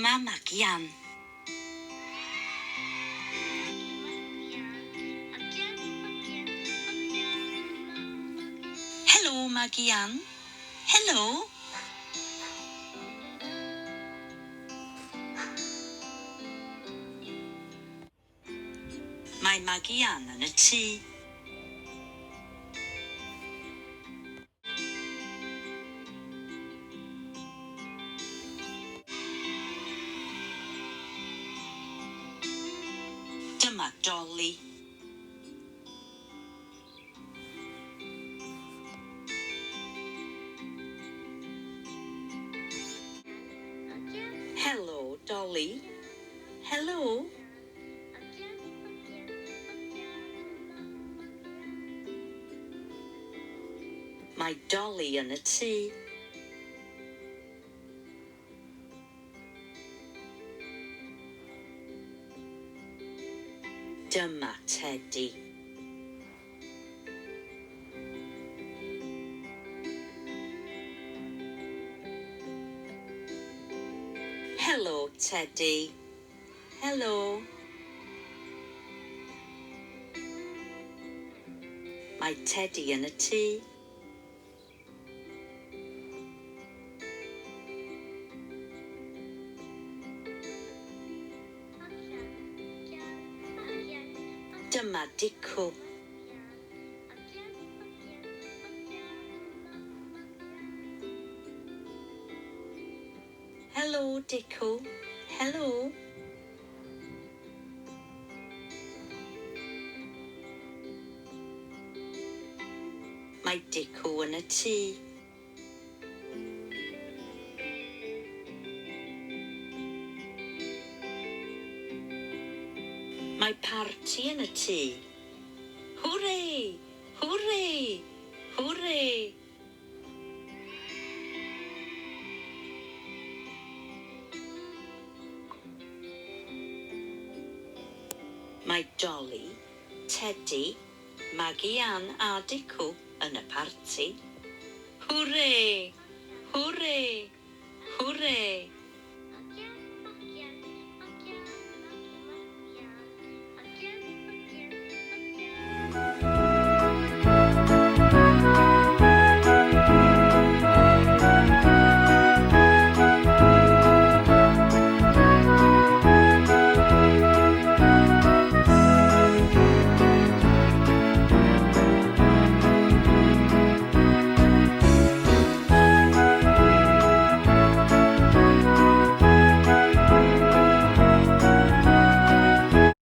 Dyma Magian. Helo, Magian. Helo. Mae Magian yn y tŷ. Dyma Dolly. Helo, Dolly. Helo. Mae Dolly yn y tŷ. Dyma Teddy. Helo, Teddy. Helo. Mae Teddy yn y tŷ. Dyma Dicw. Helo, Dicw. Helo. Mae Dicw yn y tŷ. Mae parti yn y tŷ. Hwrê! Hwrê! Hwrê! Mae Dolly, Teddy, Magian a Dicw yn y parti. Hwrê! Hwrê! Hwrê!